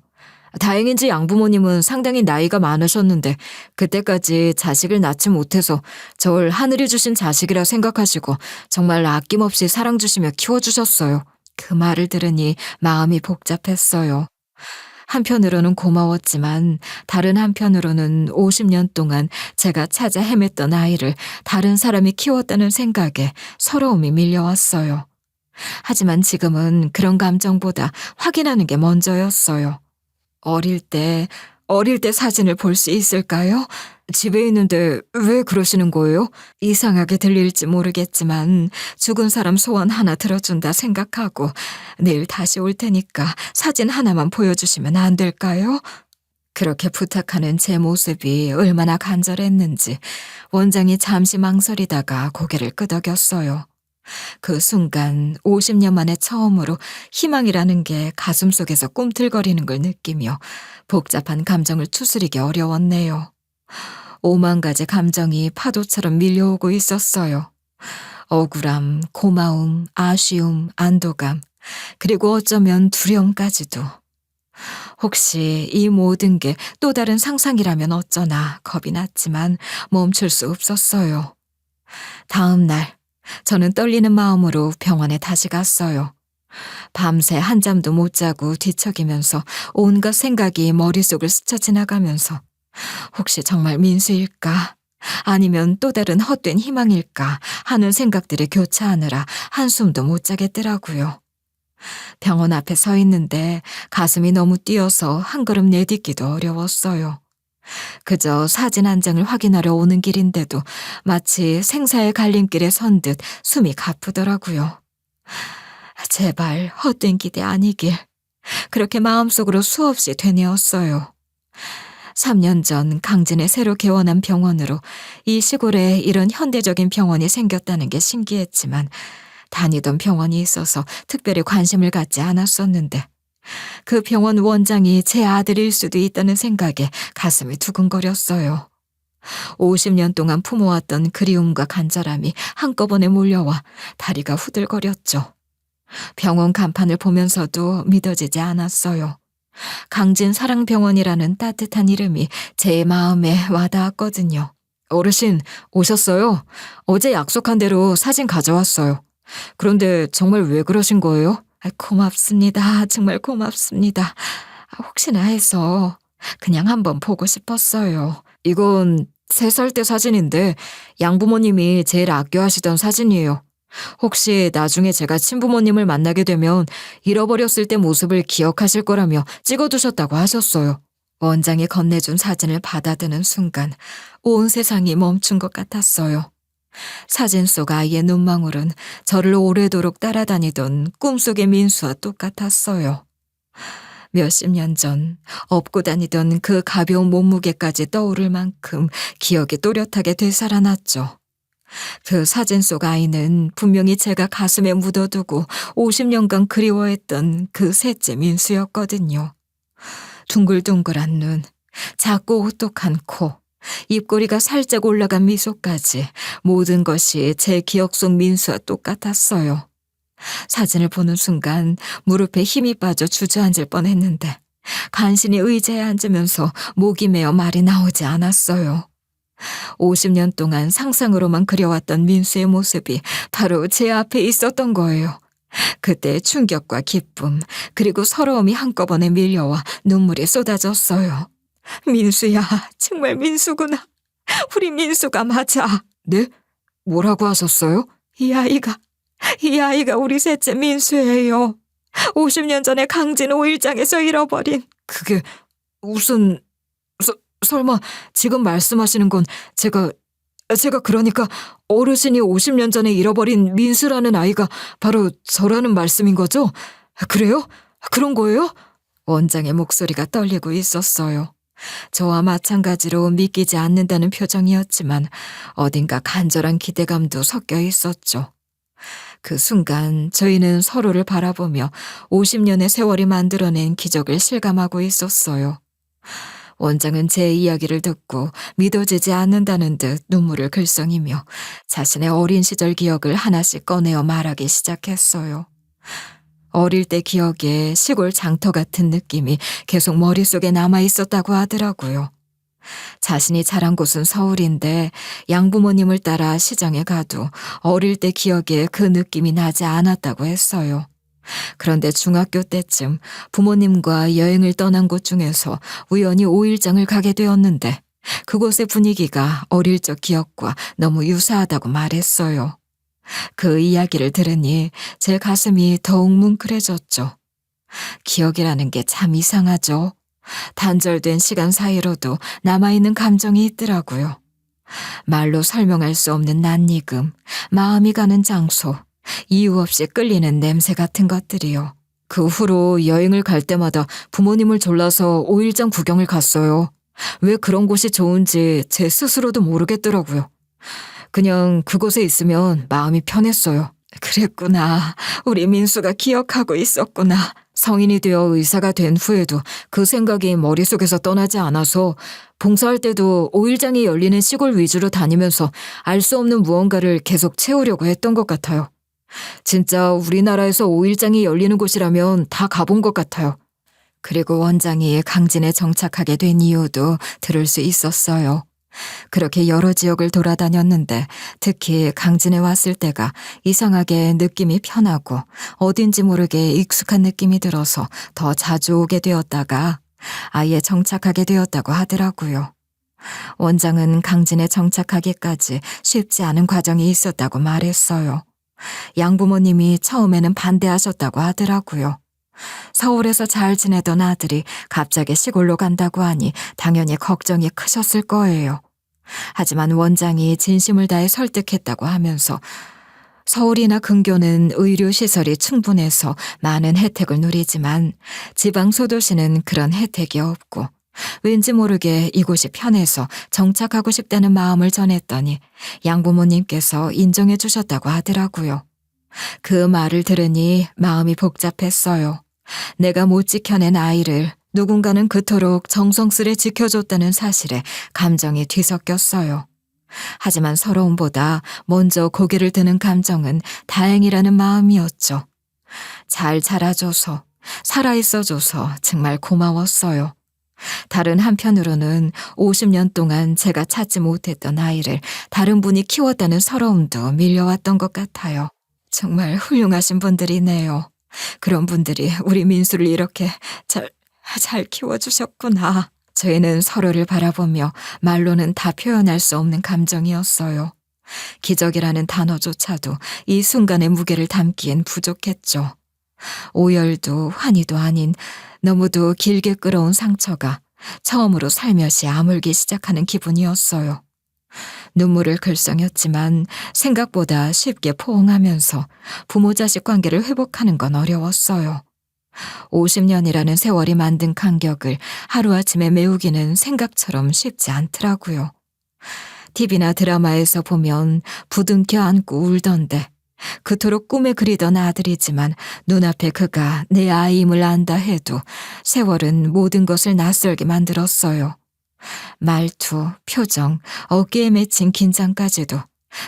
다행인지 양부모님은 상당히 나이가 많으셨는데 그때까지 자식을 낳지 못해서 절 하늘이 주신 자식이라 생각하시고 정말 아낌없이 사랑 주시며 키워주셨어요. 그 말을 들으니 마음이 복잡했어요. 한편으로는 고마웠지만 다른 한편으로는 50년 동안 제가 찾아 헤맸던 아이를 다른 사람이 키웠다는 생각에 서러움이 밀려왔어요. 하지만 지금은 그런 감정보다 확인하는 게 먼저였어요. 어릴 때 사진을 볼 수 있을까요? 집에 있는데 왜 그러시는 거예요? 이상하게 들릴지 모르겠지만 죽은 사람 소원 하나 들어준다 생각하고 내일 다시 올 테니까 사진 하나만 보여주시면 안 될까요? 그렇게 부탁하는 제 모습이 얼마나 간절했는지 원장이 잠시 망설이다가 고개를 끄덕였어요. 그 순간 50년 만에 처음으로 희망이라는 게 가슴속에서 꿈틀거리는 걸 느끼며 복잡한 감정을 추스리기 어려웠네요. 5만 가지 감정이 파도처럼 밀려오고 있었어요. 억울함, 고마움, 아쉬움, 안도감, 그리고 어쩌면 두려움까지도. 혹시 이 모든 게 또 다른 상상이라면 어쩌나 겁이 났지만 멈출 수 없었어요. 다음 날 저는 떨리는 마음으로 병원에 다시 갔어요. 밤새 한잠도 못 자고 뒤척이면서 온갖 생각이 머릿속을 스쳐 지나가면서 혹시 정말 민수일까? 아니면 또 다른 헛된 희망일까? 하는 생각들이 교차하느라 한숨도 못 자겠더라고요. 병원 앞에 서 있는데 가슴이 너무 뛰어서 한 걸음 내딛기도 어려웠어요. 그저 사진 한 장을 확인하러 오는 길인데도 마치 생사의 갈림길에 선 듯 숨이 가쁘더라고요. 제발 헛된 기대 아니길. 그렇게 마음속으로 수없이 되뇌었어요. 3년 전 강진에 새로 개원한 병원으로 이 시골에 이런 현대적인 병원이 생겼다는 게 신기했지만 다니던 병원이 있어서 특별히 관심을 갖지 않았었는데 그 병원 원장이 제 아들일 수도 있다는 생각에 가슴이 두근거렸어요. 50년 동안 품어왔던 그리움과 간절함이 한꺼번에 몰려와 다리가 후들거렸죠. 병원 간판을 보면서도 믿어지지 않았어요. 강진 사랑병원이라는 따뜻한 이름이 제 마음에 와닿았거든요. 어르신, 오셨어요? 어제 약속한 대로 사진 가져왔어요. 그런데 정말 왜 그러신 거예요? 고맙습니다. 정말 고맙습니다. 혹시나 해서 그냥 한번 보고 싶었어요. 이건 3살 때 사진인데 양부모님이 제일 아껴하시던 사진이에요. 혹시 나중에 제가 친부모님을 만나게 되면 잃어버렸을 때 모습을 기억하실 거라며 찍어두셨다고 하셨어요. 원장이 건네준 사진을 받아드는 순간 온 세상이 멈춘 것 같았어요. 사진 속 아이의 눈망울은 저를 오래도록 따라다니던 꿈속의 민수와 똑같았어요. 몇십 년 전 업고 다니던 그 가벼운 몸무게까지 떠오를 만큼 기억이 또렷하게 되살아났죠. 그 사진 속 아이는 분명히 제가 가슴에 묻어두고 50년간 그리워했던 그 셋째 민수였거든요. 둥글둥글한 눈, 작고 오똑한 코, 입꼬리가 살짝 올라간 미소까지 모든 것이 제 기억 속 민수와 똑같았어요. 사진을 보는 순간 무릎에 힘이 빠져 주저앉을 뻔했는데 간신히 의자에 앉으면서 목이 메어 말이 나오지 않았어요. 50년 동안 상상으로만 그려왔던 민수의 모습이 바로 제 앞에 있었던 거예요. 그때 충격과 기쁨, 그리고 서러움이 한꺼번에 밀려와 눈물이 쏟아졌어요. 민수야, 정말 민수구나. 우리 민수가 맞아. 네? 뭐라고 하셨어요? 이 아이가 우리 셋째 민수예요. 50년 전에 강진 5일장에서 잃어버린. 그게 무슨... 설마 지금 말씀하시는 건 제가 그러니까 어르신이 50년 전에 잃어버린 민수라는 아이가 바로 저라는 말씀인 거죠? 그래요? 그런 거예요? 원장의 목소리가 떨리고 있었어요. 저와 마찬가지로 믿기지 않는다는 표정이었지만 어딘가 간절한 기대감도 섞여 있었죠. 그 순간 저희는 서로를 바라보며 50년의 세월이 만들어낸 기적을 실감하고 있었어요. 원장은 제 이야기를 듣고 믿어지지 않는다는 듯 눈물을 글썽이며 자신의 어린 시절 기억을 하나씩 꺼내어 말하기 시작했어요. 어릴 때 기억에 시골 장터 같은 느낌이 계속 머릿속에 남아 있었다고 하더라고요. 자신이 자란 곳은 서울인데 양부모님을 따라 시장에 가도 어릴 때 기억에 그 느낌이 나지 않았다고 했어요. 그런데 중학교 때쯤 부모님과 여행을 떠난 곳 중에서 우연히 5일장을 가게 되었는데 그곳의 분위기가 어릴 적 기억과 너무 유사하다고 말했어요. 그 이야기를 들으니 제 가슴이 더욱 뭉클해졌죠. 기억이라는 게 참 이상하죠. 단절된 시간 사이로도 남아있는 감정이 있더라고요. 말로 설명할 수 없는 낯익음, 마음이 가는 장소, 이유 없이 끌리는 냄새 같은 것들이요. 그 후로 여행을 갈 때마다 부모님을 졸라서 5일장 구경을 갔어요. 왜 그런 곳이 좋은지 제 스스로도 모르겠더라고요. 그냥 그곳에 있으면 마음이 편했어요. 그랬구나. 우리 민수가 기억하고 있었구나. 성인이 되어 의사가 된 후에도 그 생각이 머릿속에서 떠나지 않아서 봉사할 때도 5일장이 열리는 시골 위주로 다니면서 알 수 없는 무언가를 계속 채우려고 했던 것 같아요. 진짜 우리나라에서 5일장이 열리는 곳이라면 다 가본 것 같아요. 그리고 원장이 강진에 정착하게 된 이유도 들을 수 있었어요. 그렇게 여러 지역을 돌아다녔는데 특히 강진에 왔을 때가 이상하게 느낌이 편하고 어딘지 모르게 익숙한 느낌이 들어서 더 자주 오게 되었다가 아예 정착하게 되었다고 하더라고요. 원장은 강진에 정착하기까지 쉽지 않은 과정이 있었다고 말했어요. 양부모님이 처음에는 반대하셨다고 하더라고요. 서울에서 잘 지내던 아들이 갑자기 시골로 간다고 하니 당연히 걱정이 크셨을 거예요. 하지만 원장이 진심을 다해 설득했다고 하면서 서울이나 근교는 의료시설이 충분해서 많은 혜택을 누리지만 지방 소도시는 그런 혜택이 없고 왠지 모르게 이곳이 편해서 정착하고 싶다는 마음을 전했더니 양부모님께서 인정해 주셨다고 하더라고요. 그 말을 들으니 마음이 복잡했어요. 내가 못 지켜낸 아이를 누군가는 그토록 정성스레 지켜줬다는 사실에 감정이 뒤섞였어요. 하지만 서러움보다 먼저 고개를 드는 감정은 다행이라는 마음이었죠. 잘 자라줘서, 살아있어줘서 정말 고마웠어요. 다른 한편으로는 50년 동안 제가 찾지 못했던 아이를 다른 분이 키웠다는 서러움도 밀려왔던 것 같아요. 정말 훌륭하신 분들이네요. 그런 분들이 우리 민수를 이렇게 잘 키워주셨구나. 저희는 서로를 바라보며 말로는 다 표현할 수 없는 감정이었어요. 기적이라는 단어조차도 이 순간의 무게를 담기엔 부족했죠. 오열도 환희도 아닌 너무도 길게 끌어온 상처가 처음으로 살며시 아물기 시작하는 기분이었어요. 눈물을 글썽였지만 생각보다 쉽게 포옹하면서 부모 자식 관계를 회복하는 건 어려웠어요. 50년이라는 세월이 만든 간격을 하루아침에 메우기는 생각처럼 쉽지 않더라고요. TV나 드라마에서 보면 부둥켜 안고 울던데 그토록 꿈에 그리던 아들이지만 눈앞에 그가 내 아이임을 안다 해도 세월은 모든 것을 낯설게 만들었어요. 말투, 표정, 어깨에 맺힌 긴장까지도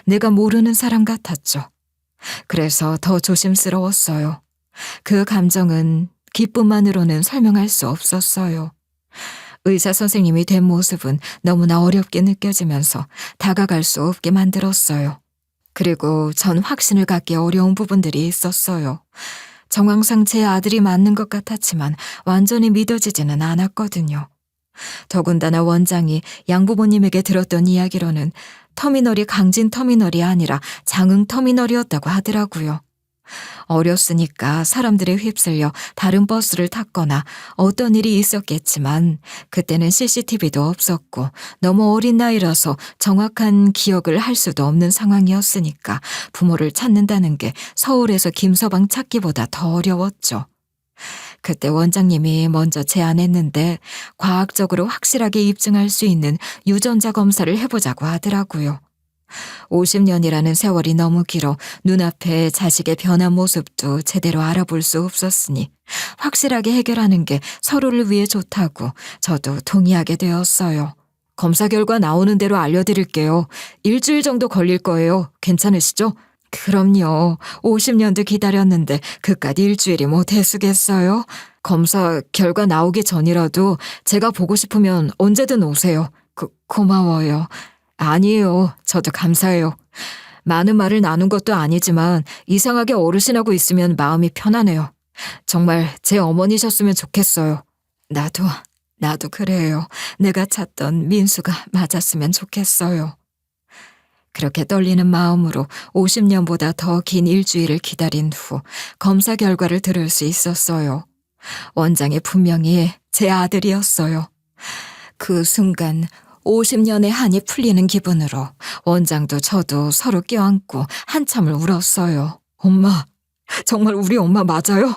내가 모르는 사람 같았죠. 그래서 더 조심스러웠어요. 그 감정은 기쁨만으로는 설명할 수 없었어요. 의사 선생님이 된 모습은 너무나 어렵게 느껴지면서 다가갈 수 없게 만들었어요. 그리고 전 확신을 갖기 어려운 부분들이 있었어요. 정황상 제 아들이 맞는 것 같았지만 완전히 믿어지지는 않았거든요. 더군다나 원장이 양부모님에게 들었던 이야기로는 터미널이 강진 터미널이 아니라 장흥 터미널이었다고 하더라고요. 어렸으니까 사람들에 휩쓸려 다른 버스를 탔거나 어떤 일이 있었겠지만 그때는 CCTV도 없었고 너무 어린 나이라서 정확한 기억을 할 수도 없는 상황이었으니까 부모를 찾는다는 게 서울에서 김서방 찾기보다 더 어려웠죠. 그때 원장님이 먼저 제안했는데 과학적으로 확실하게 입증할 수 있는 유전자 검사를 해보자고 하더라고요. 50년이라는 세월이 너무 길어 눈앞에 자식의 변한 모습도 제대로 알아볼 수 없었으니 확실하게 해결하는 게 서로를 위해 좋다고 저도 동의하게 되었어요. 검사 결과 나오는 대로 알려드릴게요. 일주일 정도 걸릴 거예요. 괜찮으시죠? 그럼요. 50년도 기다렸는데 그깟 일주일이 뭐 대수겠어요? 검사 결과 나오기 전이라도 제가 보고 싶으면 언제든 오세요. 고마워요. 아니에요. 저도 감사해요. 많은 말을 나눈 것도 아니지만 이상하게 어르신하고 있으면 마음이 편하네요. 정말 제 어머니셨으면 좋겠어요. 나도 그래요. 내가 찾던 민수가 맞았으면 좋겠어요. 그렇게 떨리는 마음으로 50년보다 더 긴 일주일을 기다린 후 검사 결과를 들을 수 있었어요. 원장이 분명히 제 아들이었어요. 그 순간 50년의 한이 풀리는 기분으로 원장도 저도 서로 껴안고 한참을 울었어요. 엄마, 정말 우리 엄마 맞아요?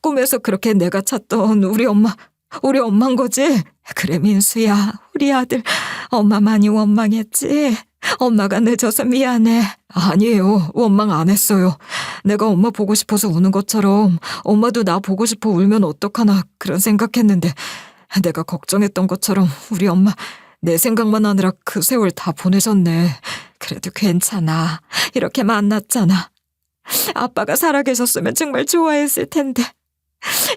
꿈에서 그렇게 내가 찾던 우리 엄마인 거지? 그래 민수야, 우리 아들 엄마 많이 원망했지? 엄마가 늦어서 미안해. 아니에요. 원망 안 했어요. 내가 엄마 보고 싶어서 우는 것처럼 엄마도 나 보고 싶어 울면 어떡하나 그런 생각했는데 내가 걱정했던 것처럼 우리 엄마 내 생각만 하느라 그 세월 다 보내셨네. 그래도 괜찮아. 이렇게 만났잖아. 아빠가 살아계셨으면 정말 좋아했을 텐데.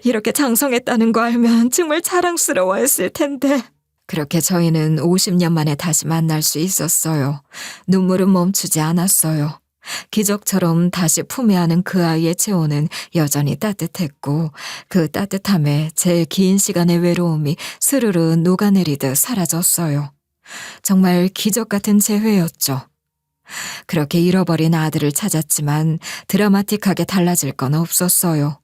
이렇게 장성했다는 거 알면 정말 자랑스러워했을 텐데. 그렇게 저희는 50년 만에 다시 만날 수 있었어요. 눈물은 멈추지 않았어요. 기적처럼 다시 품에 안은 그 아이의 체온은 여전히 따뜻했고 그 따뜻함에 제 긴 시간의 외로움이 스르르 녹아내리듯 사라졌어요. 정말 기적 같은 재회였죠. 그렇게 잃어버린 아들을 찾았지만 드라마틱하게 달라질 건 없었어요.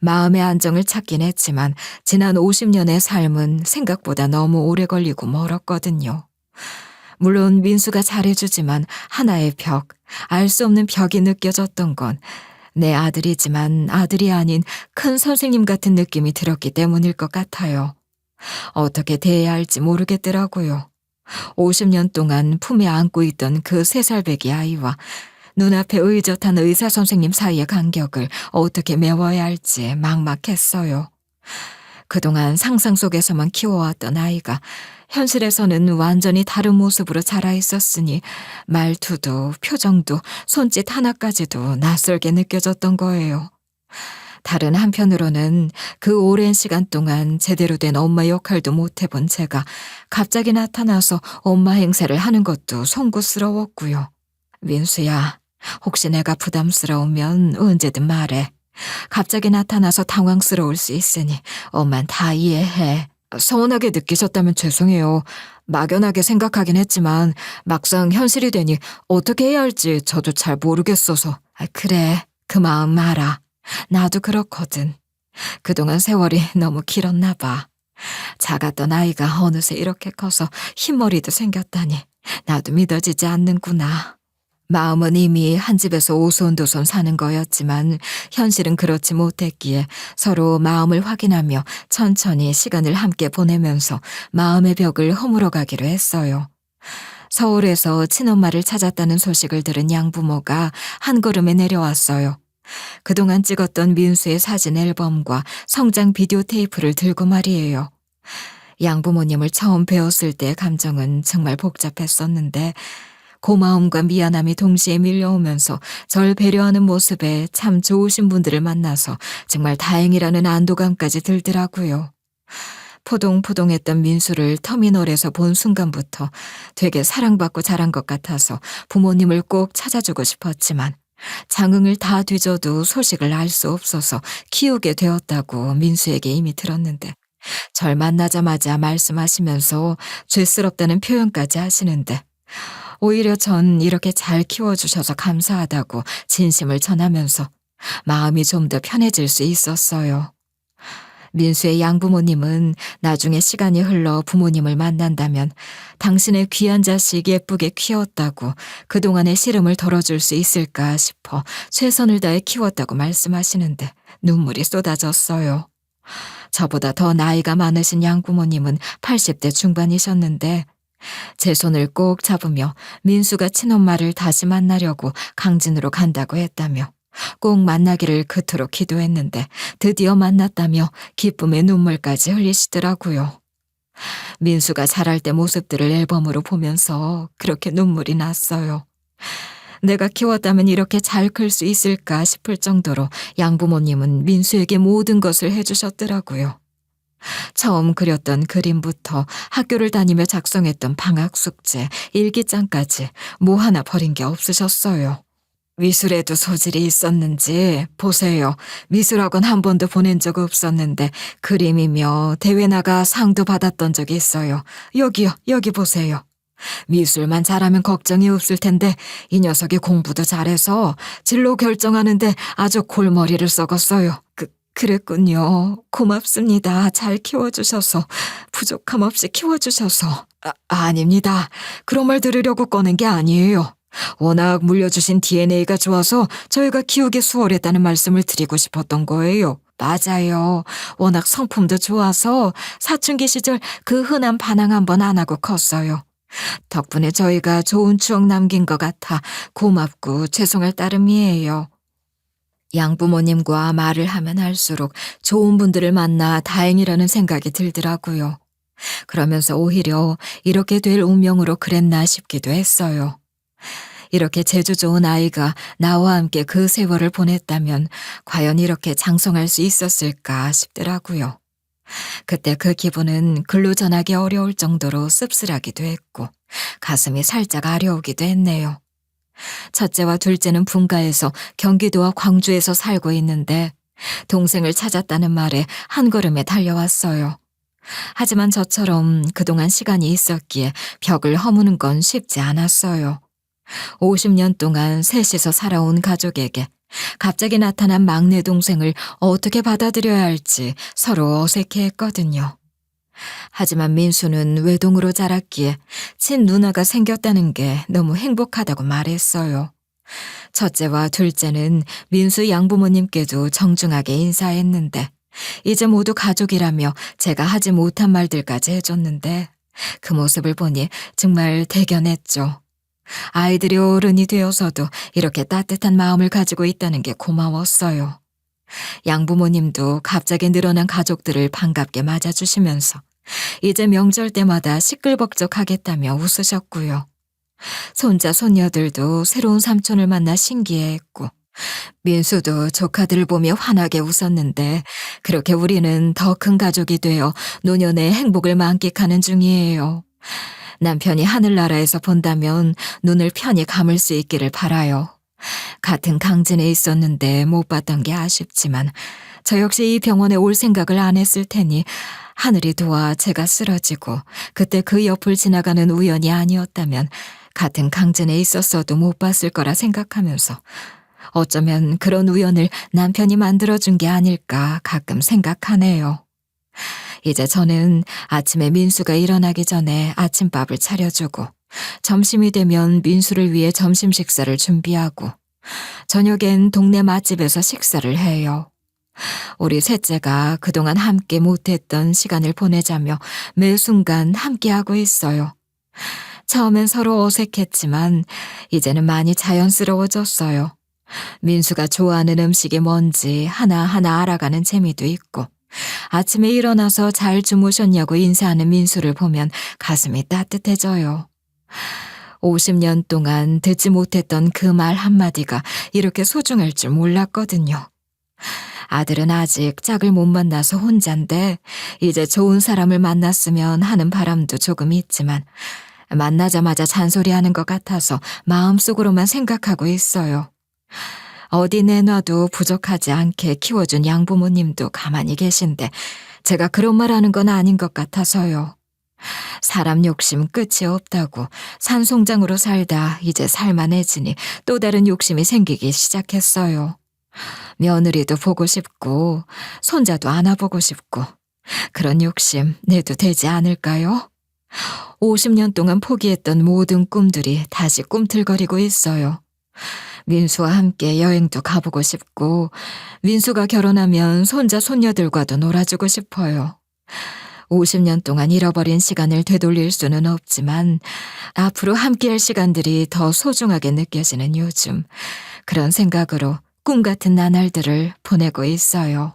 마음의 안정을 찾긴 했지만 지난 50년의 삶은 생각보다 너무 오래 걸리고 멀었거든요. 물론 민수가 잘해주지만 하나의 벽, 알 수 없는 벽이 느껴졌던 건 내 아들이지만 아들이 아닌 큰 선생님 같은 느낌이 들었기 때문일 것 같아요. 어떻게 대해야 할지 모르겠더라고요. 50년 동안 품에 안고 있던 그 3살배기 아이와 눈앞에 의젓한 의사 선생님 사이의 간격을 어떻게 메워야 할지 막막했어요. 그동안 상상 속에서만 키워왔던 아이가 현실에서는 완전히 다른 모습으로 자라 있었으니 말투도 표정도 손짓 하나까지도 낯설게 느껴졌던 거예요. 다른 한편으로는 그 오랜 시간 동안 제대로 된 엄마 역할도 못 해본 제가 갑자기 나타나서 엄마 행세를 하는 것도 송구스러웠고요. 민수야, 혹시 내가 부담스러우면 언제든 말해. 갑자기 나타나서 당황스러울 수 있으니 엄만 다 이해해. 서운하게 느끼셨다면 죄송해요. 막연하게 생각하긴 했지만 막상 현실이 되니 어떻게 해야 할지 저도 잘 모르겠어서. 그래, 그 마음 알아. 나도 그렇거든. 그동안 세월이 너무 길었나 봐. 작았던 아이가 어느새 이렇게 커서 흰머리도 생겼다니 나도 믿어지지 않는구나. 마음은 이미 한 집에서 오손도손 사는 거였지만 현실은 그렇지 못했기에 서로 마음을 확인하며 천천히 시간을 함께 보내면서 마음의 벽을 허물어 가기로 했어요. 서울에서 친엄마를 찾았다는 소식을 들은 양부모가 한 걸음에 내려왔어요. 그동안 찍었던 민수의 사진 앨범과 성장 비디오 테이프를 들고 말이에요. 양부모님을 처음 배웠을 때의 감정은 정말 복잡했었는데 고마움과 미안함이 동시에 밀려오면서 절 배려하는 모습에 참 좋으신 분들을 만나서 정말 다행이라는 안도감까지 들더라고요. 포동포동했던 민수를 터미널에서 본 순간부터 되게 사랑받고 자란 것 같아서 부모님을 꼭 찾아주고 싶었지만 장흥을 다 뒤져도 소식을 알 수 없어서 키우게 되었다고 민수에게 이미 들었는데 절 만나자마자 말씀하시면서 죄스럽다는 표현까지 하시는데 오히려 전 이렇게 잘 키워주셔서 감사하다고 진심을 전하면서 마음이 좀 더 편해질 수 있었어요. 민수의 양부모님은 나중에 시간이 흘러 부모님을 만난다면 당신의 귀한 자식 예쁘게 키웠다고 그동안의 시름을 덜어줄 수 있을까 싶어 최선을 다해 키웠다고 말씀하시는데 눈물이 쏟아졌어요. 저보다 더 나이가 많으신 양부모님은 80대 중반이셨는데 제 손을 꼭 잡으며 민수가 친엄마를 다시 만나려고 강진으로 간다고 했다며 꼭 만나기를 그토록 기도했는데 드디어 만났다며 기쁨의 눈물까지 흘리시더라고요. 민수가 자랄 때 모습들을 앨범으로 보면서 그렇게 눈물이 났어요. 내가 키웠다면 이렇게 잘 클 수 있을까 싶을 정도로 양부모님은 민수에게 모든 것을 해주셨더라고요. 처음 그렸던 그림부터 학교를 다니며 작성했던 방학 숙제, 일기장까지 뭐 하나 버린 게 없으셨어요. 미술에도 소질이 있었는지 보세요. 미술학원 한 번도 보낸 적 없었는데 그림이며 대회 나가 상도 받았던 적이 있어요. 여기요, 여기 보세요. 미술만 잘하면 걱정이 없을 텐데 이 녀석이 공부도 잘해서 진로 결정하는데 아주 골머리를 썩었어요. 그랬군요. 고맙습니다. 잘 키워주셔서, 부족함 없이 키워주셔서. 아닙니다. 그런 말 들으려고 꺼낸 게 아니에요. 워낙 물려주신 DNA가 좋아서 저희가 키우기 수월했다는 말씀을 드리고 싶었던 거예요. 맞아요. 워낙 성품도 좋아서 사춘기 시절 그 흔한 반항 한번 안 하고 컸어요. 덕분에 저희가 좋은 추억 남긴 것 같아 고맙고 죄송할 따름이에요. 양부모님과 말을 하면 할수록 좋은 분들을 만나 다행이라는 생각이 들더라고요. 그러면서 오히려 이렇게 될 운명으로 그랬나 싶기도 했어요. 이렇게 재주 좋은 아이가 나와 함께 그 세월을 보냈다면 과연 이렇게 장성할 수 있었을까 싶더라고요. 그때 그 기분은 글로 전하기 어려울 정도로 씁쓸하기도 했고 가슴이 살짝 아려오기도 했네요. 첫째와 둘째는 분가해서 경기도와 광주에서 살고 있는데 동생을 찾았다는 말에 한 걸음에 달려왔어요. 하지만 저처럼 그동안 시간이 있었기에 벽을 허무는 건 쉽지 않았어요. 50년 동안 셋이서 살아온 가족에게 갑자기 나타난 막내 동생을 어떻게 받아들여야 할지 서로 어색해했거든요. 하지만 민수는 외동으로 자랐기에 친 누나가 생겼다는 게 너무 행복하다고 말했어요. 첫째와 둘째는 민수 양부모님께도 정중하게 인사했는데 이제 모두 가족이라며 제가 하지 못한 말들까지 해줬는데 그 모습을 보니 정말 대견했죠. 아이들이 어른이 되어서도 이렇게 따뜻한 마음을 가지고 있다는 게 고마웠어요. 양부모님도 갑자기 늘어난 가족들을 반갑게 맞아주시면서 이제 명절 때마다 시끌벅적하겠다며 웃으셨고요. 손자 손녀들도 새로운 삼촌을 만나 신기해했고 민수도 조카들을 보며 환하게 웃었는데 그렇게 우리는 더 큰 가족이 되어 노년의 행복을 만끽하는 중이에요. 남편이 하늘나라에서 본다면 눈을 편히 감을 수 있기를 바라요. 같은 강진에 있었는데 못 봤던 게 아쉽지만 저 역시 이 병원에 올 생각을 안 했을 테니 하늘이 도와 제가 쓰러지고 그때 그 옆을 지나가는 우연이 아니었다면 같은 강진에 있었어도 못 봤을 거라 생각하면서 어쩌면 그런 우연을 남편이 만들어준 게 아닐까 가끔 생각하네요. 이제 저는 아침에 민수가 일어나기 전에 아침밥을 차려주고 점심이 되면 민수를 위해 점심 식사를 준비하고 저녁엔 동네 맛집에서 식사를 해요. 우리 셋째가 그동안 함께 못했던 시간을 보내자며 매 순간 함께하고 있어요. 처음엔 서로 어색했지만 이제는 많이 자연스러워졌어요. 민수가 좋아하는 음식이 뭔지 하나하나 알아가는 재미도 있고 아침에 일어나서 잘 주무셨냐고 인사하는 민수를 보면 가슴이 따뜻해져요. 50년 동안 듣지 못했던 그 말 한마디가 이렇게 소중할 줄 몰랐거든요. 아들은 아직 짝을 못 만나서 혼잔데 이제 좋은 사람을 만났으면 하는 바람도 조금 있지만 만나자마자 잔소리하는 것 같아서 마음속으로만 생각하고 있어요. 어디 내놔도 부족하지 않게 키워준 양부모님도 가만히 계신데 제가 그런 말 하는 건 아닌 것 같아서요. 사람 욕심 끝이 없다고 산송장으로 살다 이제 살만해지니 또 다른 욕심이 생기기 시작했어요. 며느리도 보고 싶고 손자도 안아보고 싶고 그런 욕심 내도 되지 않을까요? 50년 동안 포기했던 모든 꿈들이 다시 꿈틀거리고 있어요. 민수와 함께 여행도 가보고 싶고 민수가 결혼하면 손자 손녀들과도 놀아주고 싶어요. 50년 동안 잃어버린 시간을 되돌릴 수는 없지만 앞으로 함께할 시간들이 더 소중하게 느껴지는 요즘 그런 생각으로 꿈 같은 나날들을 보내고 있어요.